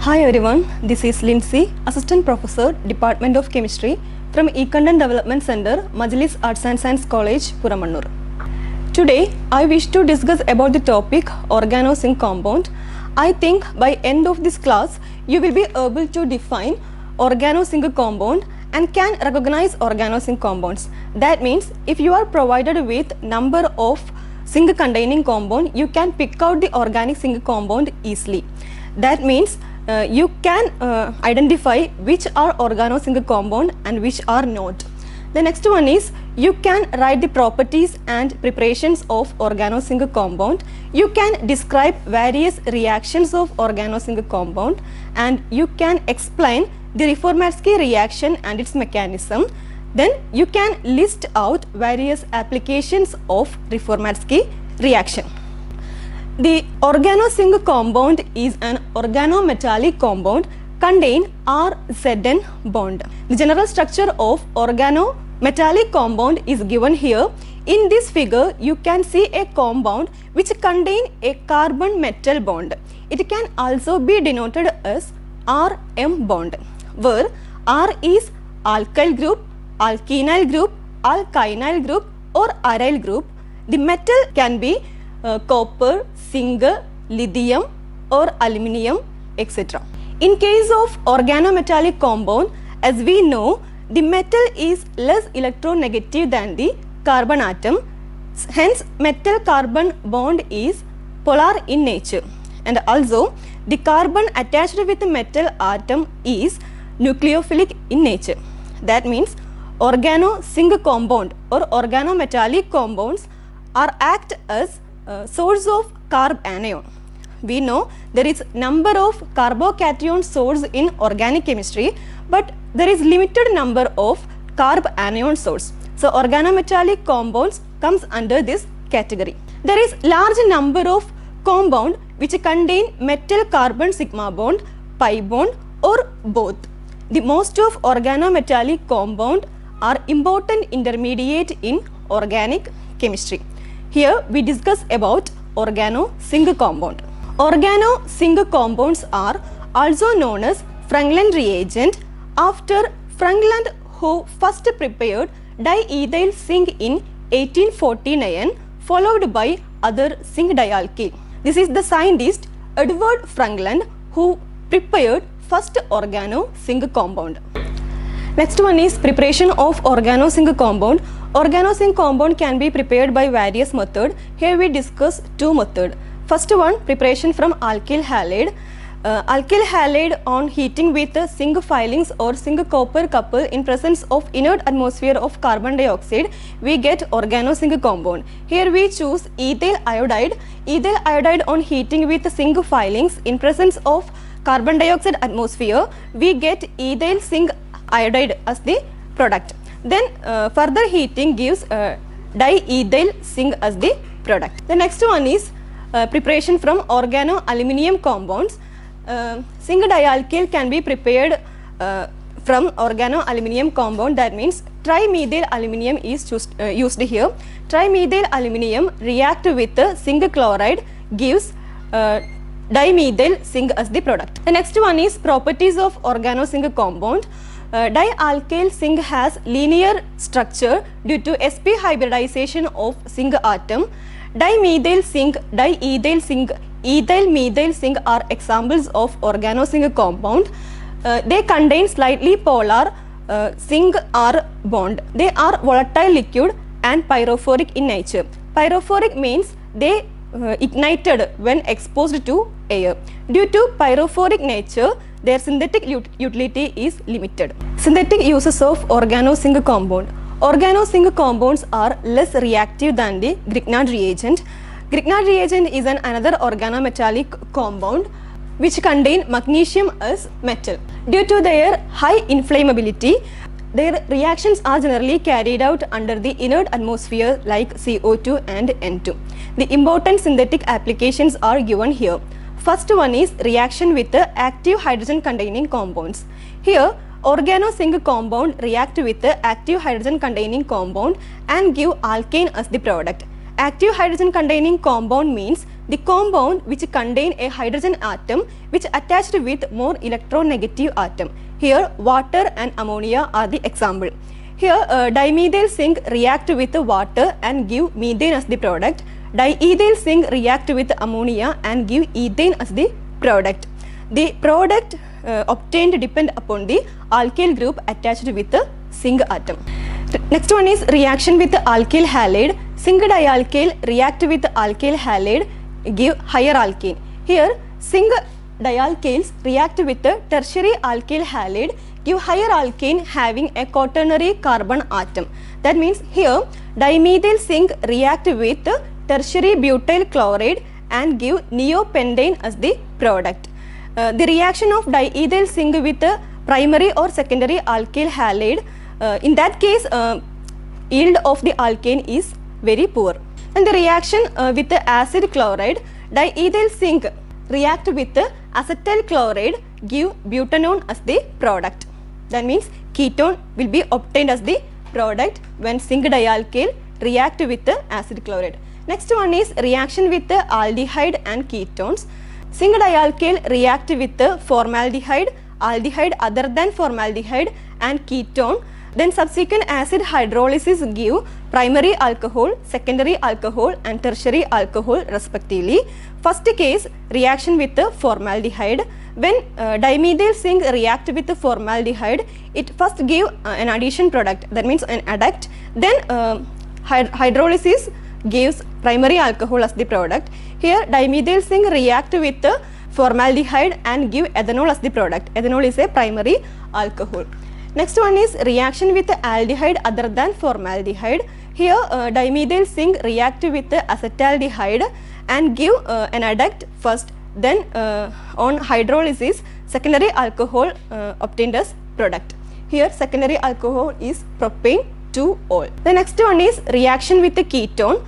Hi everyone, this is Lindsay, Assistant Professor, Department of Chemistry from E-Content Development Center, Majlis Arts and Science College, Puramannur. Today, I wish to discuss about the topic Organozinc compound. I think by end of this class, you will be able to define Organozinc compound and can recognize Organozinc compounds. That means if you are provided with number of zinc containing compound, you can pick out the organic zinc compound easily. That means you can identify which are organozinc compound and which are not. The next one is you can write the properties and preparations of organozinc compound. You can describe various reactions of organozinc compound and you can explain the Reformatsky reaction and its mechanism. Then you can list out various applications of Reformatsky reaction. The organozinc compound is an organometallic compound contain RZN bond. The general structure of organometallic compound is given here. In this figure, you can see a compound which contain a carbon metal bond. It can also be denoted as RM bond, where R is alkyl group, alkenyl group, alkynyl group or aryl group. The metal can be copper, zinc, lithium or aluminium, etc. In case of organometallic compound, as we know, the metal is less electronegative than the carbon atom. Hence, metal carbon bond is polar in nature. And also, the carbon attached with the metal atom is nucleophilic in nature. That means, organozinc compound or organometallic compounds are act as source of carb anion. We know there is number of carbocation source in organic chemistry, but there is limited number of carb anion source. So organometallic compounds comes under this category. There is large number of compound which contain metal carbon sigma bond, pi bond or both. The most of organometallic compound are important intermediate in organic chemistry. Here we discuss about organozinc compound. Organozinc compounds are also known as Franklin reagent after Franklin, who first prepared diethyl zinc in 1849, followed by other zinc dialkyl. This is the scientist Edward Franklin who prepared first organozinc compound. Next one is preparation of organozinc compound. Organozinc compound can be prepared by various methods. Here we discuss two methods. First one, preparation from alkyl halide. Alkyl halide on heating with zinc filings or zinc copper couple in presence of inert atmosphere of carbon dioxide, we get organozinc compound. Here we choose ethyl iodide. Ethyl iodide on heating with zinc filings in presence of carbon dioxide atmosphere, we get ethyl zinc iodide as the product. Then further heating gives diethyl zinc as the product. The next one is preparation from organo-aluminium compounds. Zinc dialkyl can be prepared from organo-aluminium compound. That means trimethyl aluminium is used here. Trimethyl aluminium react with zinc chloride gives dimethyl zinc as the product. The next one is properties of organozinc compound. Dialkyl zinc has linear structure due to sp hybridization of zinc atom. Dimethyl zinc, diethyl zinc, ethyl methyl zinc are examples of organozinc compound. They contain slightly polar zinc R bond. They are volatile liquid and pyrophoric in nature. Pyrophoric means they ignited when exposed to air. Due to pyrophoric nature, their synthetic utility is limited. Synthetic uses of organozinc compound. Organozinc compounds are less reactive than the Grignard reagent. Grignard reagent is another organometallic compound which contain magnesium as metal. Due to their high inflammability, their reactions are generally carried out under the inert atmosphere like CO2 and N2. The important synthetic applications are given here. First one is reaction with the active hydrogen containing compounds. Here, organozinc compound react with the active hydrogen containing compound and give alkane as the product. Active hydrogen containing compound means the compound which contain a hydrogen atom which attached with more electronegative atom. Here water and ammonia are the example. Here dimethyl zinc react with water and give methane as the product. Diethyl zinc react with ammonia and give ethane as the product. The product obtained depend upon the alkyl group attached with the zinc atom. Next one is reaction with alkyl halide. Zinc dialkyl react with alkyl halide, give higher alkane. Here zinc dialkyls react with the tertiary alkyl halide, give higher alkane having a quaternary carbon atom. That means here dimethyl zinc react with tertiary butyl chloride and give neopentane as the product. The reaction of diethyl zinc with primary or secondary alkyl halide, in that case yield of the alkane is very poor. And the reaction with the acid chloride, diethyl zinc react with acetyl chloride, give butanone as the product. That means ketone will be obtained as the product when zinc dialkyl react with the acid chloride. Next one is reaction with the aldehyde and ketones. Zinc dialkyl react with the formaldehyde, aldehyde other than formaldehyde and ketone. Then subsequent acid hydrolysis give primary alcohol, secondary alcohol and tertiary alcohol respectively. First case reaction with the formaldehyde. When dimethyl zinc react with the formaldehyde, it first give an addition product, that means an adduct. Then hydrolysis gives primary alcohol as the product. Here dimethyl zinc react with the formaldehyde and give ethanol as the product. Ethanol is a primary alcohol. Next one is reaction with aldehyde other than formaldehyde. Here dimethyl zinc react with acetaldehyde and give an adduct first, then on hydrolysis secondary alcohol obtained as product. Here secondary alcohol is propane 2-ol. The next one is reaction with the ketone.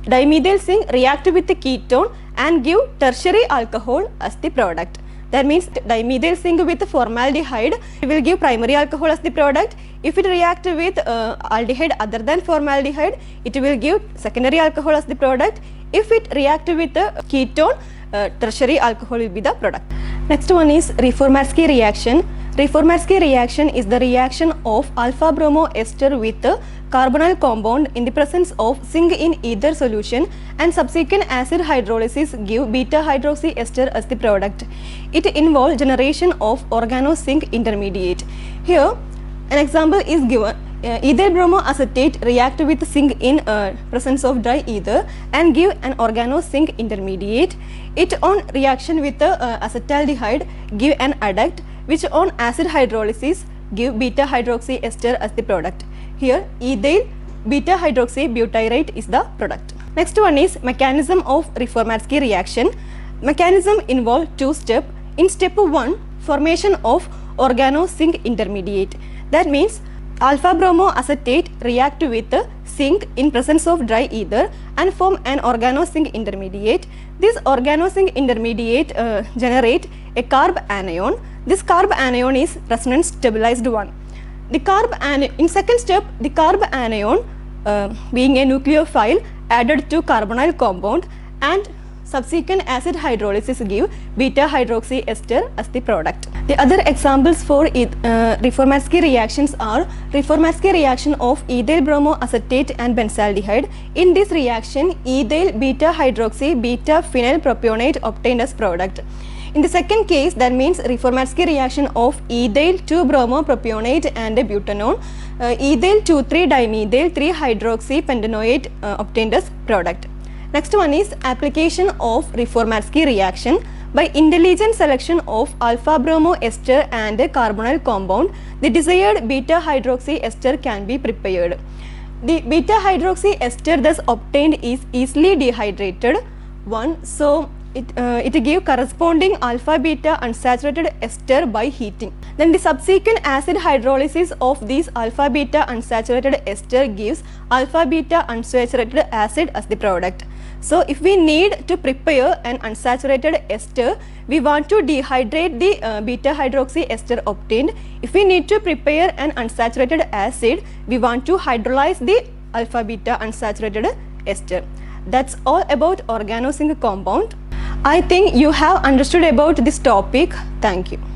Dimethyl zinc react with the ketone and give tertiary alcohol as the product. That means dimethyl zinc with formaldehyde will give primary alcohol as the product. If it react with aldehyde other than formaldehyde, it will give secondary alcohol as the product. If it react with ketone, tertiary alcohol will be the product. Next one is Reformatsky reaction. Reformatsky reaction is the reaction of alpha bromo ester with carbonyl compound in the presence of zinc in either solution, and subsequent acid hydrolysis give beta hydroxy ester as the product. It involves generation of organozinc intermediate. Here an example is given. Ethyl bromoacetate react with zinc in presence of dry ether and give an organozinc intermediate. It on reaction with acetaldehyde give an adduct, which on acid hydrolysis give beta hydroxy ester as the product. Here ethyl beta hydroxy butyrate is the product. Next one is mechanism of Reformatsky reaction. Mechanism involve two steps. In step 1, formation of organozinc intermediate. That means alpha bromoacetate react with zinc in presence of dry ether and form an organozinc intermediate. This organozinc intermediate generate a carb anion. This carb anion is resonance stabilized one. The carb anion, in second step, the carb anion being a nucleophile added to carbonyl compound, and subsequent acid hydrolysis give beta hydroxy ester as the product. The other examples for Reformatsky reactions are Reformatsky reaction of ethyl bromoacetate and benzaldehyde. In this reaction, ethyl beta hydroxy beta phenyl propionate obtained as product. In the second case, that means Reformatsky reaction of ethyl 2-bromopropionate and butanone, ethyl 2,3-dimethyl 3-hydroxy pentanoate obtained as product. Next one is application of Reformatsky reaction. By intelligent selection of alpha bromo ester and carbonyl compound, the desired beta hydroxy ester can be prepared. The beta hydroxy ester thus obtained is easily dehydrated one, so it give corresponding alpha beta unsaturated ester by heating. Then the subsequent acid hydrolysis of these alpha beta unsaturated ester gives alpha beta unsaturated acid as the product. So if we need to prepare an unsaturated ester, we want to dehydrate the beta hydroxy ester obtained. If we need to prepare an unsaturated acid, we want to hydrolyze the alpha beta unsaturated ester. that's all about Organozinc compound. I think you have understood about this topic. Thank you.